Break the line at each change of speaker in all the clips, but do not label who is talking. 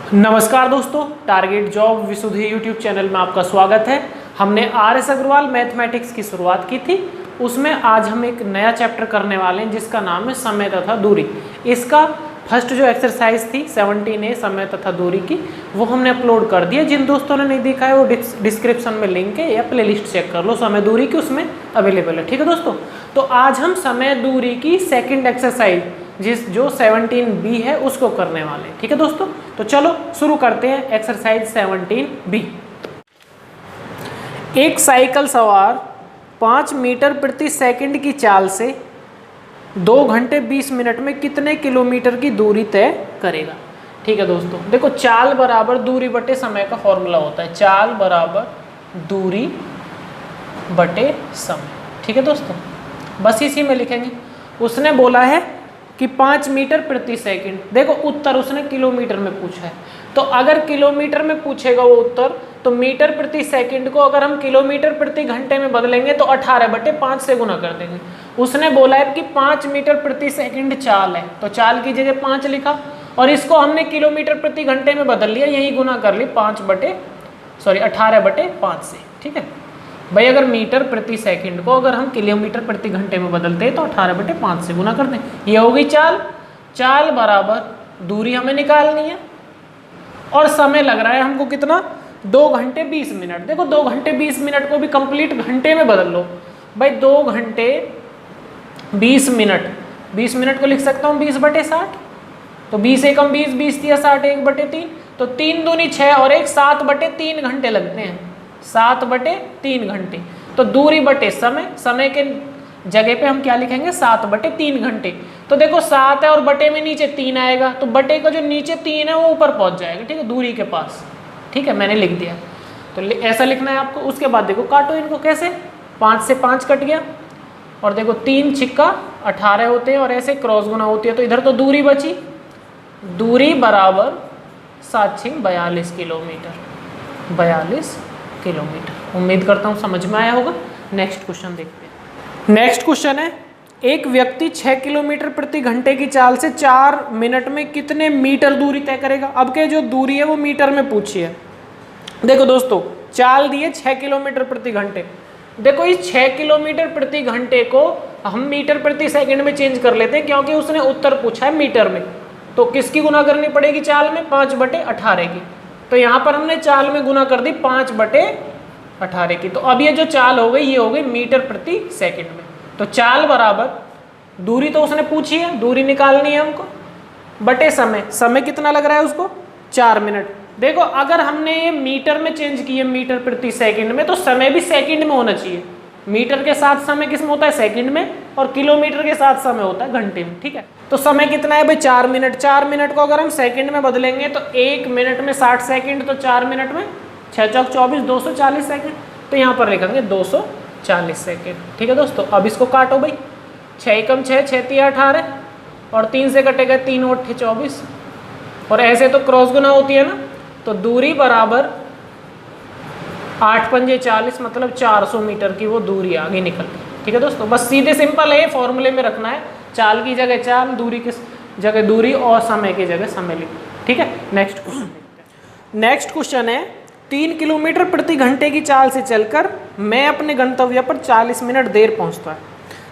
नमस्कार दोस्तों, target job विशुद्धि YouTube channel में आपका स्वागत है। हमने आर.एस. अग्रवाल मैथमेटिक्स की शुरुआत की थी, उसमें आज हम एक नया चैप्टर करने वाले हैं जिसका नाम है समय तथा दूरी। इसका फर्स्ट जो एक्सरसाइज थी 17A समय तथा दूरी की, वो हमने अपलोड कर दिया। जिन दोस्तों ने नहीं देखा है वो डिस्क्रिप्शन में लिंक है या प्लेलिस्ट चेक कर लो, समय दूरी की उसमें अवेलेबल है। ठीक है दोस्तों, तो आज हम समय दूरी की सेकेंड एक्सरसाइज जो 17B है उसको करने वाले हैं। ठीक है दोस्तों, तो चलो शुरू करते हैं एक्सरसाइज 17B। एक साइकिल सवार 5 मीटर प्रति सेकंड की चाल से 2 घंटे 20 मिनट में कितने किलोमीटर की दूरी तय करेगा। ठीक है दोस्तों, देखो चाल बराबर दूरी बटे समय का फॉर्मूला होता है, चाल बराबर दूरी बटे समय। ठीक है दोस्तों, बस इसी में लिखेंगे। उसने बोला है कि 5 मीटर प्रति सेकंड, देखो उत्तर उसने किलोमीटर में पूछा है, तो अगर किलोमीटर में पूछेगा वो उत्तर, तो मीटर प्रति सेकंड को अगर हम किलोमीटर प्रति घंटे में बदलेंगे तो 18/5 से गुना कर देंगे। उसने बोला है कि 5 मीटर प्रति सेकंड चाल है, तो चाल की जगह 5 लिखा और इसको हमने किलोमीटर प्रति घंटे में बदल लिया, यही गुना कर ली 18/5 से। ठीक है भाई, अगर मीटर प्रति सेकंड को अगर हम किलोमीटर प्रति घंटे में बदलते हैं तो 18/5 से गुना कर दें। ये हो गई चाल। चाल बराबर दूरी हमें निकालनी है और समय लग रहा है हमको कितना, 2 घंटे 20 मिनट। देखो 2 घंटे 20 मिनट को भी कंप्लीट घंटे में बदल लो भाई। 2 घंटे 20 मिनट, 20 मिनट को लिख सकता हूँ 20/60, तो 20 एकम 20, 20 दिया 60, 1/3, तो 3 दूनी 6 और 1 7/3 घंटे लगते हैं, 7/3 घंटे। तो दूरी बटे समय, समय के जगह पे हम क्या लिखेंगे 7/3 घंटे। तो देखो 7 है और बटे में नीचे 3 आएगा, तो बटे का जो नीचे 3 है वो ऊपर पहुंच जाएगा। ठीक है, दूरी के पास। ठीक है, मैंने लिख दिया, तो ऐसा लिखना है आपको। उसके बाद देखो काटो इनको कैसे, 5 से 5 कट गया और देखो 3 छिक्का 18 होते हैं और ऐसे क्रॉस गुना होती है, तो इधर तो दूरी बची, दूरी बराबर 7 × 42 किलोमीटर, 42 किलोमीटर। उम्मीद करता हूँ समझ में आया होगा। नेक्स्ट क्वेश्चन देखते हैं। नेक्स्ट क्वेश्चन है, एक व्यक्ति 6 किलोमीटर प्रति घंटे की चाल से 4 मिनट में कितने मीटर दूरी तय करेगा। अब के जो दूरी है वो मीटर में पूछी है। देखो दोस्तों, चाल दी है 6 किलोमीटर प्रति घंटे। देखो इस 6 किलोमीटर प्रति घंटे को हम मीटर प्रति सेकंड में चेंज कर लेते हैं, क्योंकि उसने उत्तर पूछा है मीटर में। तो किसकी गुना करनी पड़ेगी चाल में, 5/18 की। तो यहाँ पर हमने चाल में गुना कर दी 5/18 की। तो अब ये जो चाल हो गई ये हो गई मीटर प्रति सेकंड में। तो चाल बराबर दूरी तो उसने पूछी है, दूरी निकालनी है हमको, बटे समय। समय कितना लग रहा है उसको, 4 मिनट। देखो अगर हमने ये मीटर में चेंज किए मीटर प्रति सेकंड में, तो समय भी सेकंड में होना चाहिए। मीटर के साथ समय किस में होता है, सेकंड में, और किलोमीटर के साथ समय होता है घंटे में। ठीक है, तो समय कितना है भाई 4 मिनट। 4 मिनट को अगर हम सेकंड में बदलेंगे तो 1 मिनट में 60 सेकंड, तो 4 मिनट में 6 चौक 24, 240 सेकंड। तो यहाँ पर लिखेंगे 240 सेकंड। ठीक है दोस्तों, अब इसको काटो भाई, 6 एकम 6, 6 तिया 18 और 3 से कटेगा 3 और 8 24, और ऐसे तो क्रॉस गुना होती है ना, तो दूरी बराबर 8 पंजे 40, मतलब 400 मीटर की वो दूरी आगे निकल गई। ठीक है दोस्तों, बस सीधे सिंपल है, फॉर्मूले में रखना है, चाल की जगह चाल, दूरी की जगह दूरी और समय की जगह समय लिखना। ठीक है, नेक्स्ट क्वेश्चन देखते हैं। नेक्स्ट क्वेश्चन है, 3 किलोमीटर प्रति घंटे की चाल से चलकर मैं अपने गंतव्य पर 40 मिनट देर पहुंचता है।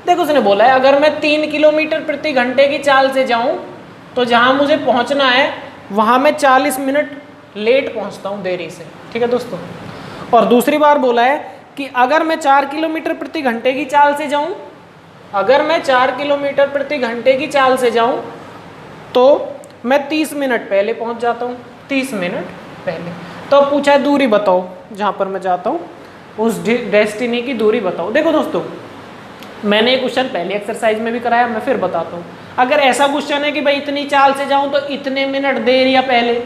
देखो उसने बोला है अगर मैं 3 किलोमीटर प्रति घंटे की चाल से जाऊं तो जहां मुझे पहुंचना है वहां मैं 40 मिनट लेट पहुंचता हूं, देरी से। ठीक है दोस्तों, और दूसरी बार बोला है कि अगर मैं 4 किलोमीटर प्रति घंटे की चाल से जाऊं, अगर मैं 4 किलोमीटर प्रति घंटे की चाल से जाऊं तो मैं 30 मिनट पहले पहुंच जाता हूं, 30 मिनट पहले। तो पूछा है दूरी बताओ, जहां पर मैं जाता हूं उस डेस्टिनी की दूरी बताओ। देखो दोस्तों, मैंने ये क्वेश्चन पहले एक्सरसाइज में भी कराया, मैं फिर बताता हूँ। अगर ऐसा क्वेश्चन है कि भाई इतनी चाल से जाऊँ तो इतने मिनट देर या पहले,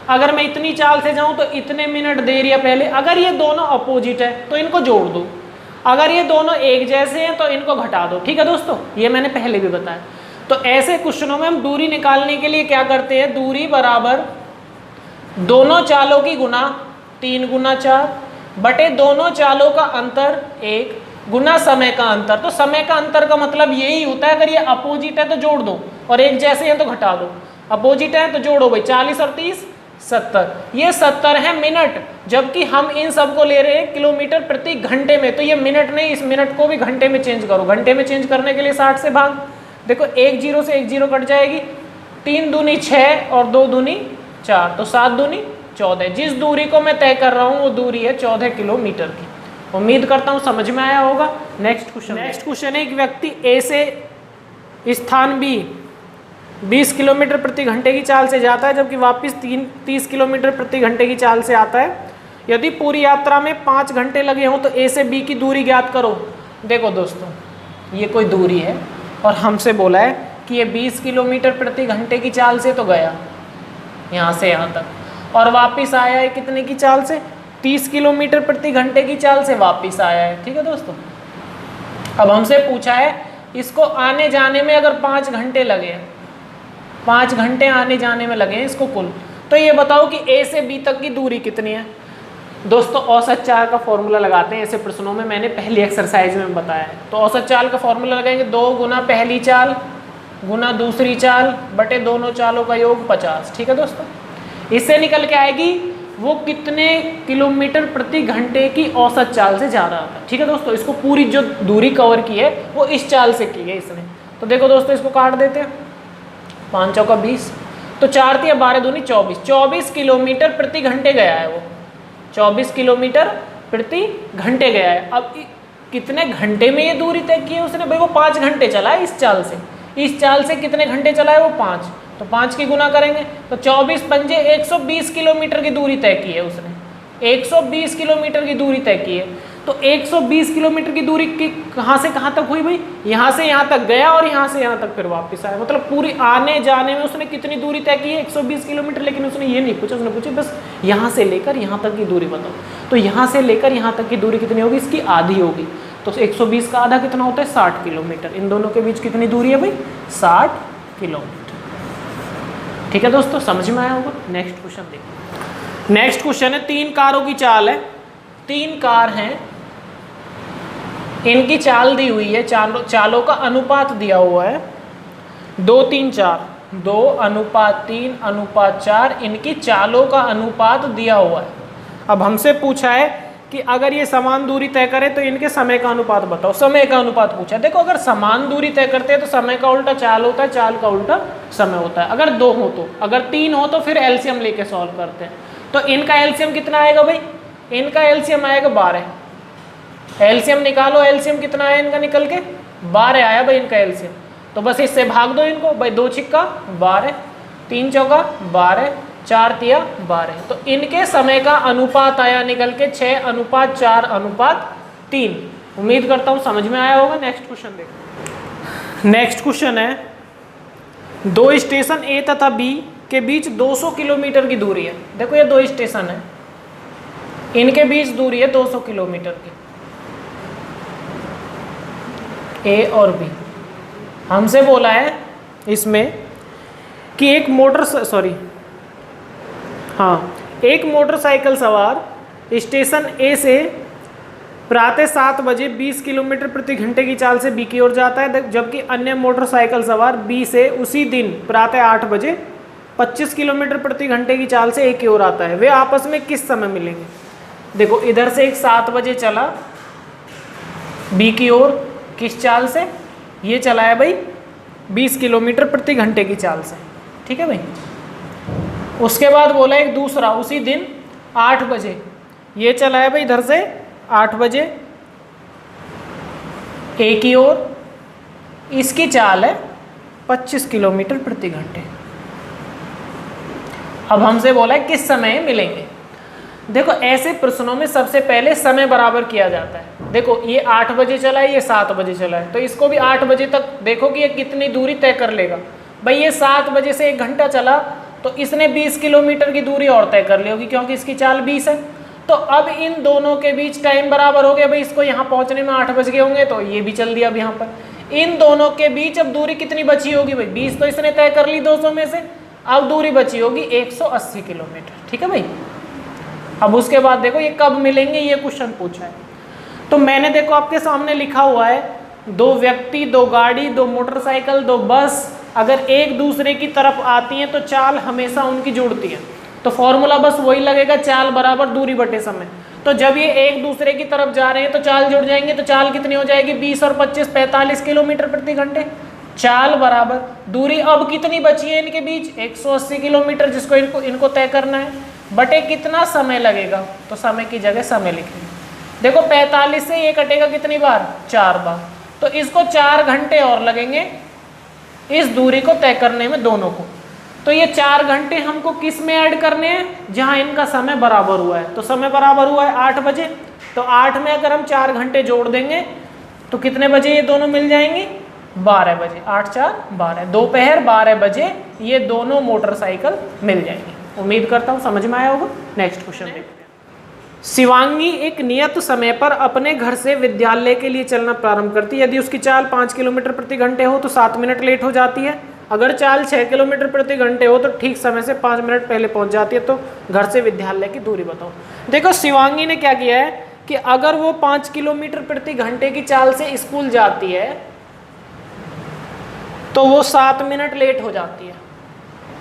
अगर मैं इतनी चाल से जाऊँ तो इतने मिनट देर या पहले, अगर ये दोनों अपोजिट है तो इनको जोड़ दो, अगर ये दोनों एक जैसे हैं तो इनको घटा दो। ठीक है दोस्तों, ये मैंने पहले भी बताया। तो ऐसे क्वेश्चनों में हम दूरी निकालने के लिए क्या करते हैं, दूरी बराबर दोनों चालों की गुना 3 × 4 बटे दोनों चालों का अंतर 1 गुना समय का अंतर। तो समय का अंतर का मतलब यही होता है, अगर ये अपोजिट है तो जोड़ दो और एक जैसे हैं तो घटा दो। अपोजिट है तो जोड़ो भाई, 40 और 30 70, ये 70 है मिनट, जबकि हम इन सबको ले रहे हैं किलोमीटर प्रति घंटे में, तो ये मिनट नहीं, इस मिनट को भी घंटे में चेंज करो। घंटे में चेंज करने के लिए 60 से भाग, देखो एक जीरो से एक जीरो कट जाएगी, 3 दूनी 6 और 2 दूनी 4, तो 7 दूनी 14। जिस दूरी को मैं तय कर रहा हूँ वो दूरी है 14 किलोमीटर की। उम्मीद करता हूँ समझ में आया होगा। नेक्स्ट क्वेश्चन है, एक व्यक्ति ए से स्थान बी 20 किलोमीटर प्रति घंटे की चाल से जाता है, जबकि वापस 30 किलोमीटर प्रति घंटे की चाल से आता है। यदि पूरी यात्रा में 5 घंटे लगे हों तो ए से बी की दूरी ज्ञात करो। देखो दोस्तों, ये कोई दूरी है और हमसे बोला है कि ये 20 किलोमीटर प्रति घंटे की चाल से तो गया यहाँ से यहाँ तक, और वापस आया है कितने की चाल से, 30 किलोमीटर प्रति घंटे की चाल से वापस आया है। ठीक है दोस्तों, अब हमसे पूछा है इसको आने जाने में अगर 5 घंटे लगे, 5 घंटे आने जाने में लगे इसको कुल, तो ये बताओ कि ए से बी तक की दूरी कितनी है। दोस्तों औसत चाल का फॉर्मूला लगाते हैं, ऐसे प्रश्नों में मैंने पहली एक्सरसाइज में बताया है। तो औसत चाल का फॉर्मूला लगाएंगे, 2 गुना पहली चाल गुना दूसरी चाल बटे दोनों चालों का योग 50। ठीक है दोस्तों, इससे निकल के आएगी वो कितने किलोमीटर प्रति घंटे की औसत चाल से जा रहा था। ठीक है दोस्तों, इसको पूरी जो दूरी कवर की है वो इस चाल से की है इसने। तो देखो दोस्तों, इसको काट देते हैं, 5 चौका 20, तो 4 तिया 12 दूनी 24, 24 किलोमीटर प्रति घंटे गया है वो, 24 किलोमीटर प्रति घंटे गया है। अब कितने घंटे में ये दूरी तय की है उसने, भाई वो 5 घंटे चला है इस चाल से, इस चाल से कितने घंटे चला है वो 5, तो 5 की गुना करेंगे तो 24 पंजे 120 किलोमीटर की दूरी तय की है उसने, 120 किलोमीटर की दूरी तय की है। तो 120 किलोमीटर की दूरी की कहाँ से कहाँ तक हुई भाई, यहाँ से यहाँ तक गया और यहाँ से यहाँ तक फिर वापस आया, मतलब पूरी आने जाने में उसने कितनी दूरी तय की है, 120 किलोमीटर। लेकिन उसने ये नहीं पूछा, उसने पूछा बस यहाँ से लेकर यहाँ तक की दूरी बताओ। तो यहाँ से लेकर यहाँ तक की दूरी कितनी होगी, इसकी आधी होगी। तो 120 का आधा कितना होता है, 60 किलोमीटर। इन दोनों के बीच कितनी दूरी है भाई, 60 किलोमीटर। ठीक है दोस्तों, समझ में आया होगा। नेक्स्ट क्वेश्चन देखो। नेक्स्ट क्वेश्चन है, 3 कारों की चाल है, 3 कार हैं, इनकी चाल दी हुई है, चालों का अनुपात दिया हुआ है 2 3 4, 2 अनुपात 3 अनुपात 4, इनकी चालों का अनुपात दिया हुआ है। अब हमसे पूछा है कि अगर ये समान दूरी तय करे तो इनके समय का अनुपात बताओ। समय का अनुपात पूछा है। देखो, अगर समान दूरी तय करते हैं तो समय का उल्टा चाल होता है, चाल का उल्टा समय होता है। अगर 2 हो तो, अगर 3 हो तो फिर एलसीएम लेके सॉल्व करते हैं। तो इनका एलसीएम कितना आएगा भाई, इनका एलसीएम आएगा 12। एलसीएम निकालो, एलसीएम कितना आया इनका निकल के, 12 आया भाई इनका एलसीएम। तो बस इससे भाग दो इनको भाई, 2 छिक्का 12, 3 चौका 12, 4 तिया 12। तो इनके समय का अनुपात आया निकल के 6 अनुपात 4 अनुपात 3। उम्मीद करता हूँ समझ में आया होगा। नेक्स्ट क्वेश्चन देखो। नेक्स्ट क्वेश्चन है, 2 स्टेशन ए तथा बी के बीच 200 किलोमीटर की दूरी है। देखो ये 2 स्टेशन है, इनके बीच दूरी है 200 किलोमीटर की, ए और बी। हमसे बोला है इसमें कि एक मोटरसाइकिल सवार स्टेशन ए से प्रातः 7 बजे 20 किलोमीटर प्रति घंटे की चाल से बी की ओर जाता है, जबकि अन्य मोटरसाइकिल सवार बी से उसी दिन प्रातः 8 बजे 25 किलोमीटर प्रति घंटे की चाल से ए की ओर आता है। वे आपस में किस समय मिलेंगे। देखो, इधर से एक 7 बजे चला बी की ओर, किस चाल से, ये चला है भाई 20 किलोमीटर प्रति घंटे की चाल से। ठीक है भाई। उसके बाद बोला एक दूसरा उसी दिन 8 बजे, ये चला है भाई इधर से 8 बजे ए की ओर, इसकी चाल है 25 किलोमीटर प्रति घंटे। अब हमसे बोला है किस समय मिलेंगे। देखो, ऐसे प्रश्नों में सबसे पहले समय बराबर किया जाता है। देखो, ये 8 बजे चला है, ये 7 बजे चला है, तो इसको भी 8 बजे तक देखो कि ये कितनी दूरी तय कर लेगा। भाई ये 7 बजे से 1 घंटा चला तो इसने 20 किलोमीटर की दूरी और तय कर ली होगी, क्योंकि इसकी चाल 20 है। तो अब इन दोनों के बीच टाइम बराबर हो गया भाई, इसको यहाँ पहुँचने में 8 बज गए होंगे, तो ये भी चल दिया अब यहाँ पर। इन दोनों के बीच अब दूरी कितनी बची होगी भाई, 20 तो इसने तय कर ली 200 में से, अब दूरी बची होगी 180 किलोमीटर। ठीक है भाई। अब उसके बाद देखो ये कब मिलेंगे, ये क्वेश्चन पूछा है। तो मैंने देखो आपके सामने लिखा हुआ है, 2 व्यक्ति, 2 गाड़ी, 2 मोटरसाइकिल, 2 बस अगर एक दूसरे की तरफ आती हैं तो चाल हमेशा उनकी जुड़ती है। तो फॉर्मूला बस वही लगेगा, चाल बराबर दूरी बटे समय। तो जब ये एक दूसरे की तरफ जा रहे हैं तो चाल जुड़ जाएंगे, तो चाल कितनी हो जाएगी 20 और 25 45 किलोमीटर प्रति घंटे। चाल बराबर दूरी अब कितनी बची है इनके बीच 180 किलोमीटर, जिसको इनको तय करना है, बटे कितना समय लगेगा, तो समय की जगह समय लिखेंगे। देखो 45 से ये कटेगा कितनी बार 4 बार, तो इसको 4 घंटे और लगेंगे इस दूरी को तय करने में दोनों को। तो ये 4 घंटे हमको किस में ऐड करने हैं, जहां इनका समय बराबर हुआ है। तो समय बराबर हुआ है 8 बजे, तो 8 में अगर हम 4 घंटे जोड़ देंगे तो कितने बजे ये दोनों मिल जाएंगे 12 बजे। 8 4 12, दोपहर 12 बजे ये दोनों मोटरसाइकिल मिल जाएंगी। उम्मीद करता हूँ समझ में आया होगा। नेक्स्ट क्वेश्चन देखते हैं। शिवांगी एक नियत समय पर अपने घर से विद्यालय के लिए चलना प्रारंभ करती है। यदि उसकी चाल 5 किलोमीटर प्रति घंटे हो तो 7 मिनट लेट हो जाती है। अगर चाल 6 किलोमीटर प्रति घंटे हो तो ठीक समय से 5 मिनट पहले पहुंच जाती है। तो घर से विद्यालय की दूरी बताओ। देखो शिवांगी ने क्या किया है कि अगर वो 5 किलोमीटर प्रति घंटे की चाल से स्कूल जाती है तो वो 7 मिनट लेट हो जाती है,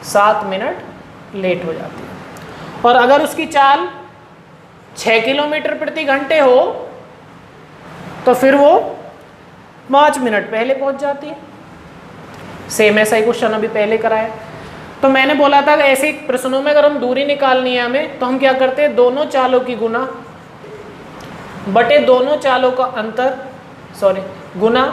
7 मिनट लेट हो जाती है। और अगर उसकी चाल 6 किलोमीटर प्रति घंटे हो तो फिर वो 5 मिनट पहले पहुंच जाती है। सेम ऐसा ही क्वेश्चन अभी पहले कराया। तो मैंने बोला था कि ऐसे प्रश्नों में अगर हम दूरी निकालनी है हमें, तो हम क्या करते हैं, दोनों चालों की गुना बटे दोनों चालों का अंतर, गुना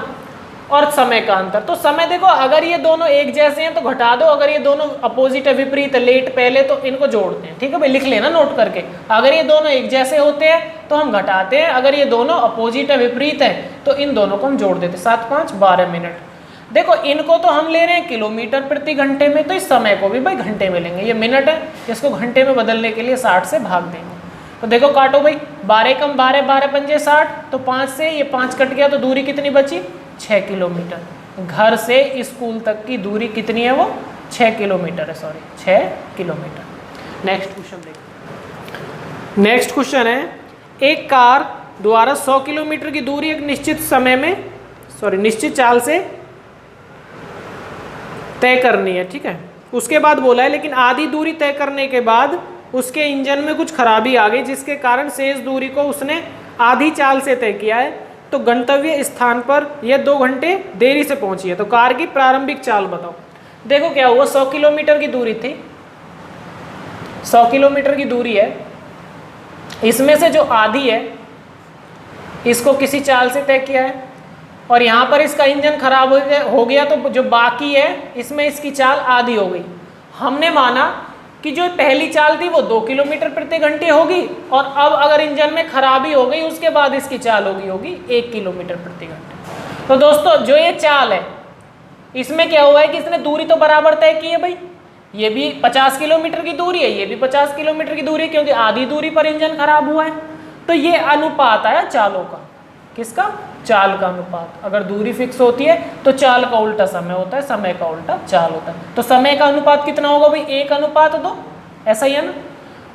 और समय का अंतर। तो समय देखो अगर ये दोनों एक जैसे हैं तो घटा दो, अगर ये दोनों अपोजिट है विपरीत है लेट पहले, तो इनको जोड़ते हैं। ठीक है भाई, लिख लेना नोट करके। अगर ये दोनों एक जैसे होते हैं तो हम घटाते हैं, अगर ये दोनों अपोजिट है विपरीत है तो इन दोनों को हम जोड़ देते। 7 5 12 मिनट। देखो इनको तो हम ले रहे हैं किलोमीटर प्रति घंटे में, तो इस समय को भी भाई घंटे में लेंगे। ये मिनट है, इसको घंटे में बदलने के लिए 60 से भाग देंगे। तो देखो काटो भाई, 12 कम 12, 12 पंजे 60, तो 5 से ये 5 कट गया, तो दूरी कितनी बची 6 किलोमीटर। घर से स्कूल तक की दूरी कितनी है, वो 6 किलोमीटर है, 6 किलोमीटर। नेक्स्ट क्वेश्चन देखो। नेक्स्ट क्वेश्चन है, एक कार द्वारा 100 किलोमीटर की दूरी एक निश्चित समय में निश्चित चाल से तय करनी है। ठीक है, उसके बाद बोला है लेकिन आधी दूरी तय करने के बाद उसके इंजन में कुछ खराबी आ गई, जिसके कारण शेष दूरी को उसने आधी चाल से तय किया है। तो गंतव्य स्थान पर यह 2 घंटे देरी से पहुंची है। तो कार की प्रारंभिक चाल बताओ। देखो क्या हुआ, 100 किलोमीटर की दूरी थी, 100 किलोमीटर की दूरी है, इसमें से जो आधी है इसको किसी चाल से तय किया है, और यहाँ पर इसका इंजन खराब हो गया, तो जो बाकी है इसमें इसकी चाल आधी हो गई। हमने माना कि जो पहली चाल थी वो 2 किलोमीटर प्रति घंटे होगी, और अब अगर इंजन में खराबी हो गई उसके बाद इसकी चाल होगी 1 किलोमीटर प्रति घंटे। तो दोस्तों जो ये चाल है इसमें क्या हुआ है कि इसने दूरी तो बराबर तय की है भाई, ये भी 50 किलोमीटर की दूरी है, ये भी 50 किलोमीटर की दूरी है, क्योंकि आधी दूरी पर इंजन खराब हुआ है। तो ये अनुपात आया चालों का, किसका, चाल का अनुपात। अगर दूरी फिक्स होती है तो चाल का उल्टा समय होता है, समय का उल्टा चाल होता है। तो समय का अनुपात कितना होगा भाई, 1:2, ऐसा ही है ना।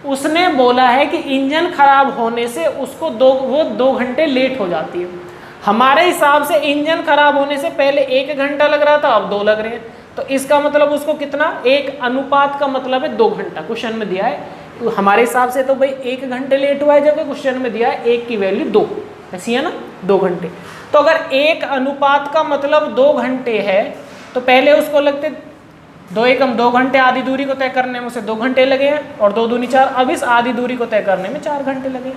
उसने बोला है कि इंजन खराब होने से उसको वो 2 घंटे लेट हो जाती है। हमारे हिसाब से इंजन खराब होने से पहले 1 घंटा लग रहा था, अब 2 लग रहे हैं, तो इसका मतलब उसको कितना, 1 अनुपात का मतलब है 2 घंटा। क्वेश्चन में दिया है हमारे हिसाब से तो भाई 1 घंटे लेट हुआ है, जबकि क्वेश्चन में दिया है 1 की वैल्यू 2, ऐसी है ना, 2 घंटे। तो अगर 1 अनुपात का मतलब 2 घंटे है तो पहले उसको लगते 2 एकम 2 घंटे, आधी दूरी को तय करने में उसे 2 घंटे लगे हैं, और 2 दूनी 4, अब इस आधी दूरी को तय करने में 4 घंटे लगे।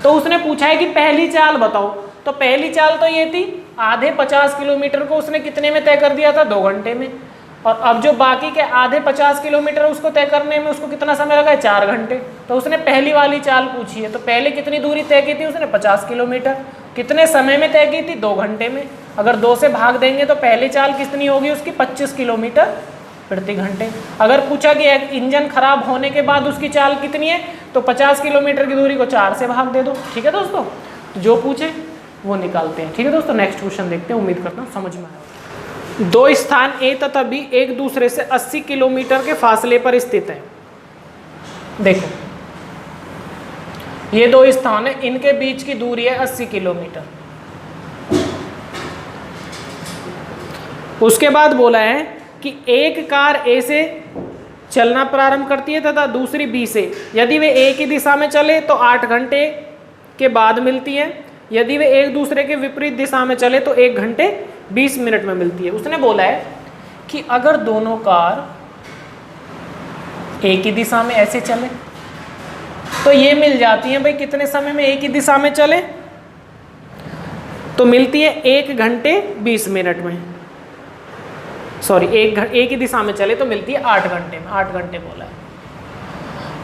तो उसने पूछा है कि पहली चाल बताओ। तो पहली चाल तो ये थी, आधे 50 किलोमीटर को उसने कितने में तय कर दिया था, 2 घंटे में। और अब जो बाकी के आधे 50 किलोमीटर उसको तय करने में उसको कितना समय लगा है, 4 घंटे। तो उसने पहली वाली चाल पूछी है। तो पहले कितनी दूरी तय की थी उसने, 50 किलोमीटर। कितने समय में तय की थी, 2 घंटे में। अगर 2 से भाग देंगे तो पहली चाल कितनी होगी उसकी, 25 किलोमीटर प्रति घंटे। अगर पूछा कि इंजन खराब होने के बाद उसकी चाल कितनी है, तो 50 किलोमीटर की दूरी को 4 से भाग दे दो। ठीक है दोस्तों, जो पूछे वो निकालते हैं। ठीक है दोस्तों, नेक्स्ट क्वेश्चन देखते हैं। उम्मीद करता हूँ समझ में आया। 2 स्थान ए तथा बी एक दूसरे से 80 किलोमीटर के फासले पर स्थित हैं। देखो ये 2 स्थान है, इनके बीच की दूरी है 80 किलोमीटर। उसके बाद बोला है कि एक कार ए से चलना प्रारंभ करती है तथा दूसरी बी से। यदि वे एक ही दिशा में चले तो 8 घंटे के बाद मिलती है। यदि वे एक दूसरे के विपरीत दिशा में चले तो 1 घंटे 20 मिनट में मिलती है। उसने बोला है कि अगर दोनों कार एक ही दिशा में ऐसे चले तो ये मिल जाती है भाई कितने समय में एक ही दिशा में चले, तो मिलती है 1 घंटे 20 मिनट में। सॉरी, एक ही दिशा में चले तो मिलती है 8 घंटे में, 8 घंटे बोला है।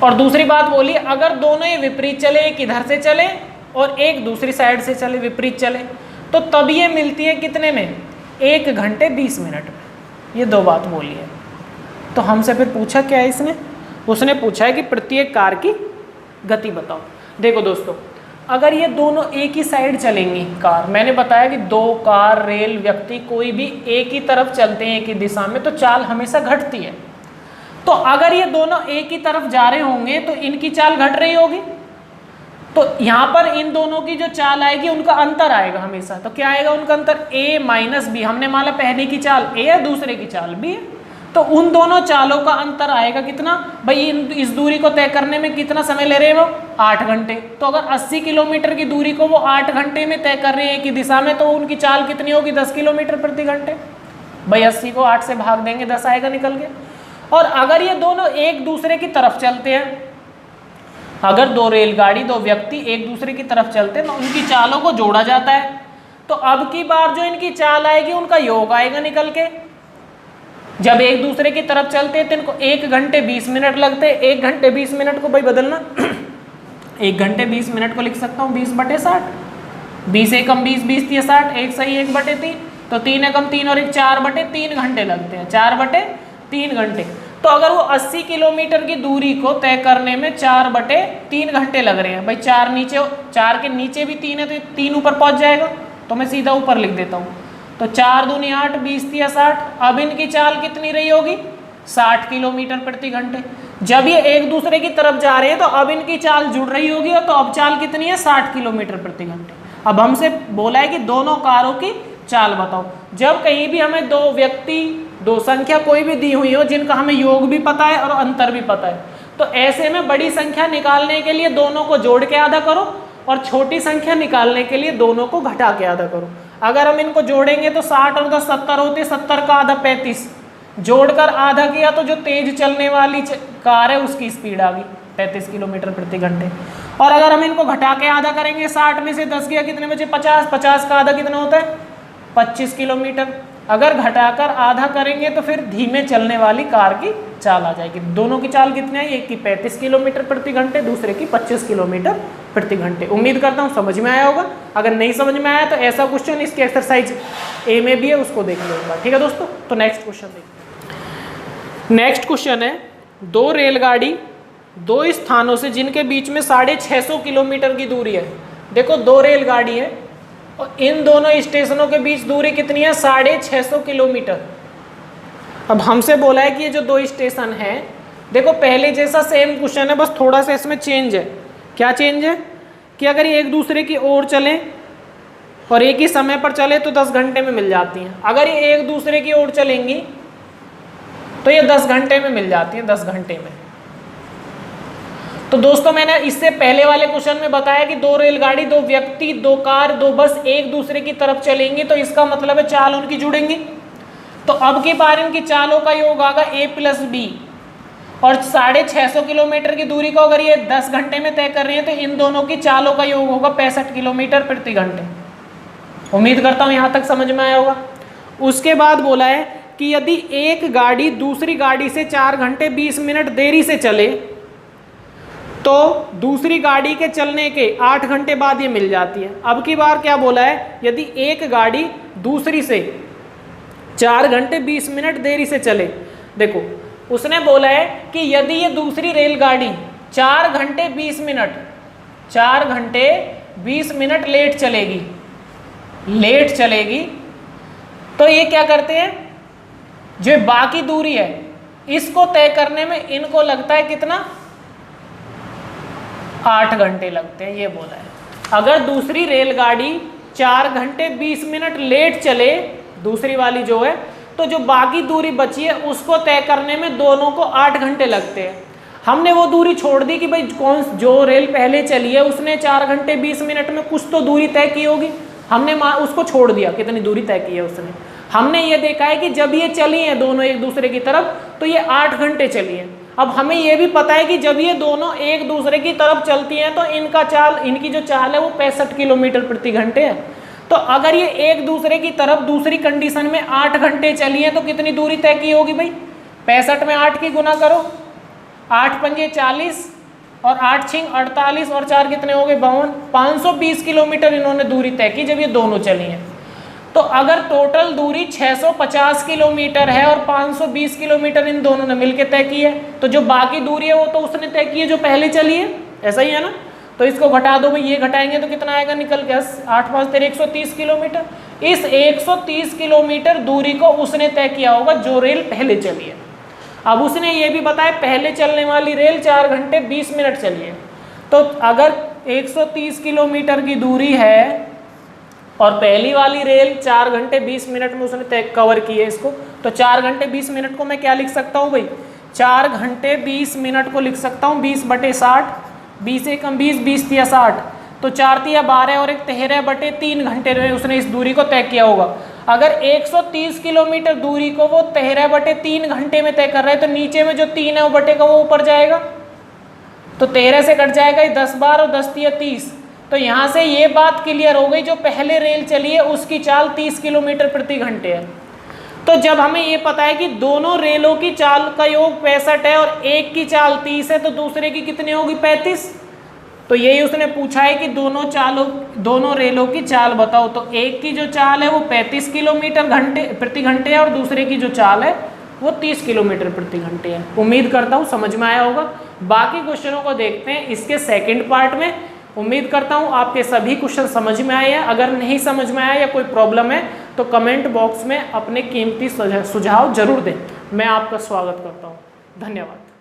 और दूसरी बात बोली, अगर दोनों ये विपरीत चले, एक इधर से चले और एक दूसरी साइड से चले, विपरीत चले, तो तब ये मिलती है कितने में, 1 घंटे 20 मिनट में। ये दो बात बोली है। तो हमसे फिर पूछा क्या है इसने, उसने पूछा है कि प्रत्येक कार की गति बताओ। देखो दोस्तों, अगर ये दोनों एक ही साइड चलेंगी कार, मैंने बताया कि 2 कार, रेल, व्यक्ति कोई भी एक ही तरफ चलते हैं एक ही दिशा में तो चाल हमेशा घटती है। तो अगर ये दोनों एक ही तरफ जा रहे होंगे तो इनकी चाल घट रही होगी, तो यहाँ पर इन दोनों की जो चाल आएगी उनका अंतर आएगा हमेशा। तो क्या आएगा उनका अंतर, a माइनस बी। हमने माना पहले की चाल a है, दूसरे की चाल b है, तो उन दोनों चालों का अंतर आएगा कितना भाई, इस दूरी को तय करने में कितना समय ले रहे हैं वो, 8 घंटे। तो अगर 80 किलोमीटर की दूरी को वो 8 घंटे में तय कर रहे हैं एक ही दिशा में, तो उनकी चाल कितनी होगी, 10 किलोमीटर प्रति घंटे। भाई 80 को 8 से भाग देंगे, 10 आएगा निकल के। और अगर ये दोनों एक दूसरे की तरफ चलते हैं, अगर 2 रेलगाड़ी, 2 व्यक्ति एक दूसरे की तरफ चलते हैं तो उनकी चालों को जोड़ा जाता है। तो अब की बार जो इनकी चाल आएगी उनका योग आएगा निकल के। जब एक दूसरे की तरफ चलते हैं तो इनको 1 घंटे 20 मिनट लगते हैं। 1 घंटे 20 मिनट को भाई बदलना 1 घंटे 20 मिनट को लिख सकता हूँ 20/60। 20 एकम 20, 20 3 60, 1 सही 1/3, तो 3 एकम 3 और 1 4/3 घंटे लगते हैं, 4/3 घंटे। तो अगर वो 80 किलोमीटर की दूरी को तय करने में 4/3 घंटे लग रहे हैं, भाई 4 नीचे, 4 के नीचे भी 3 है तो 3 ऊपर पहुंच जाएगा, तो मैं सीधा ऊपर लिख देता हूँ। तो 4 दूनी 8, 20 3 60। अब इनकी चाल कितनी रही होगी, 60 किलोमीटर प्रति घंटे। जब ये एक दूसरे की तरफ जा रहे हैं तो अब इनकी चाल जुड़ रही होगी, तो अब चाल कितनी है, 60 किलोमीटर प्रति घंटे। अब हमसे बोला है कि दोनों कारों की चाल बताओ। जब कहीं भी हमें 2 व्यक्ति, 2 संख्या कोई भी दी हुई हो जिनका हमें योग भी पता है और अंतर भी पता है, तो ऐसे में बड़ी संख्या निकालने के लिए दोनों को जोड़ के आधा करो और छोटी संख्या निकालने के लिए दोनों को घटा के आधा करो। अगर हम इनको जोड़ेंगे तो 60 और 10 70 होते, 70 का आधा 35, जोड़कर आधा किया तो जो तेज चलने वाली कार है उसकी स्पीड आ गई 35 किलोमीटर प्रति घंटे। और अगर हम इनको घटा के आधा करेंगे, 60 में से 10 गया कितने बचे, 50, 50 का आधा कितना होता है, 25 किलोमीटर। अगर घटाकर आधा करेंगे तो फिर धीमे चलने वाली कार की चाल आ जाएगी। दोनों की चाल कितनी है, एक की 35 किलोमीटर प्रति घंटे, दूसरे की 25 किलोमीटर प्रति घंटे। उम्मीद करता हूँ समझ में आया होगा। अगर नहीं समझ में आया तो ऐसा क्वेश्चन इसकी एक्सरसाइज ए में भी है, उसको देख लो एक बार, ठीक है दोस्तों। तो नेक्स्ट क्वेश्चन देखिए। नेक्स्ट क्वेश्चन है, 2 रेलगाड़ी 2 स्थानों से जिनके बीच में 650 किलोमीटर की दूरी है। देखो 2 रेलगाड़ी है और इन दोनों स्टेशनों के बीच दूरी कितनी है, 650 किलोमीटर। अब हमसे बोला है कि ये जो 2 स्टेशन हैं, देखो पहले जैसा सेम क्वेश्चन है, बस थोड़ा सा इसमें चेंज है। क्या चेंज है कि अगर ये एक दूसरे की ओर चलें और एक ही समय पर चले तो 10 घंटे में मिल जाती हैं। अगर ये एक दूसरे की ओर चलेंगी तो ये 10 घंटे में मिल जाती हैं, 10 घंटे में। तो दोस्तों मैंने इससे पहले वाले क्वेश्चन में बताया कि 2 रेलगाड़ी, 2 व्यक्ति, 2 कार, 2 बस एक दूसरे की तरफ चलेंगी, तो इसका मतलब है चाल उनकी जुड़ेंगी। तो अब की बार इनकी चालों का योग आएगा a + b, और 650 किलोमीटर की दूरी को अगर ये 10 घंटे में तय कर रहे हैं तो इन दोनों की चालों का योग होगा 65 किलोमीटर प्रति घंटे। उम्मीद करता हूँ यहाँ तक समझ में आया होगा। उसके बाद बोला है कि यदि एक गाड़ी दूसरी गाड़ी से 4 घंटे 20 मिनट देरी से चले तो दूसरी गाड़ी के चलने के 8 घंटे बाद ये मिल जाती है। अब की बार क्या बोला है, यदि एक गाड़ी दूसरी से 4 घंटे 20 मिनट देरी से चले। देखो उसने बोला है कि यदि ये दूसरी रेलगाड़ी 4 घंटे 20 मिनट लेट चलेगी, तो ये क्या करते हैं, जो बाकी दूरी है इसको तय करने में इनको लगता है कितना, 8 घंटे लगते हैं, ये बोला है। अगर दूसरी रेलगाड़ी 4 घंटे 20 मिनट लेट चले, दूसरी वाली जो है, तो जो बाकी दूरी बची है उसको तय करने में दोनों को 8 घंटे लगते हैं। हमने वो दूरी छोड़ दी कि भाई जो रेल पहले चली है उसने 4 घंटे 20 मिनट में कुछ तो दूरी तय की होगी, हमने उसको छोड़ दिया कितनी दूरी तय की है उसने। हमने ये देखा है कि जब ये चली हैं दोनों एक दूसरे की तरफ तो ये 8 घंटे चली है। अब हमें ये भी पता है कि जब ये दोनों एक दूसरे की तरफ चलती हैं तो इनकी जो चाल है वो 65 किलोमीटर प्रति घंटे है। तो अगर ये एक दूसरे की तरफ दूसरी कंडीशन में 8 घंटे चली है तो कितनी दूरी तय की होगी भाई? 65 में 8 की गुना करो, 8 पंजे 40 और 8 छिंग 48 और 4 कितने हो गए 52, 520 किलोमीटर इन्होंने दूरी तय की जब ये दोनों चली हैं। तो अगर टोटल दूरी 650 किलोमीटर है और 520 किलोमीटर इन दोनों ने मिलकर तय की है, तो जो बाकी दूरी है वो तो उसने तय की है जो पहले चली है, ऐसा ही है ना। तो इसको घटा दो भाई, ये घटाएंगे तो कितना आएगा निकल के 8 5 तेरे 130 किलोमीटर। इस 130 किलोमीटर दूरी को उसने तय किया होगा जो रेल पहले चली है। अब उसने ये भी बताया पहले चलने वाली रेल 4 घंटे 20 मिनट चली है। तो अगर 130 किलोमीटर की दूरी है और पहली वाली रेल 4 घंटे 20 मिनट में उसने तय कवर की है इसको, तो 4 घंटे 20 मिनट को मैं क्या लिख सकता हूँ भाई? 4 घंटे 20 मिनट को लिख सकता हूँ 20/60, 20 एकम 20, 20 तिया 60, तो 4 तिया 12 और 1 13/3 घंटे में उसने इस दूरी को तय किया होगा। अगर 130 किलोमीटर दूरी को वो 13/3 घंटे में तय कर रहा है तो नीचे में जो 3 है वो बटे का वो ऊपर जाएगा, तो 13 से कट जाएगा 10 बार और 10 तिया 30। तो यहाँ से ये बात क्लियर हो गई जो पहले रेल चली है उसकी चाल 30 किलोमीटर प्रति घंटे है। तो जब हमें ये पता है कि दोनों रेलों की चाल का योग 65 है और एक की चाल 30 है तो दूसरे की कितनी होगी 35। तो यही उसने पूछा है कि दोनों रेलों की चाल बताओ। तो एक की जो चाल है वो 35 किलोमीटर प्रति घंटे है और दूसरे की जो चाल है वो 30 किलोमीटर प्रति घंटे है। उम्मीद करता हूँ समझ में आया होगा। बाकी क्वेश्चनों को देखते हैं इसके सेकंड पार्ट में। उम्मीद करता हूँ आपके सभी क्वेश्चन समझ में आए हैं। अगर नहीं समझ में आया या कोई प्रॉब्लम है तो कमेंट बॉक्स में अपने कीमती सुझाव जरूर दें। मैं आपका स्वागत करता हूँ। धन्यवाद।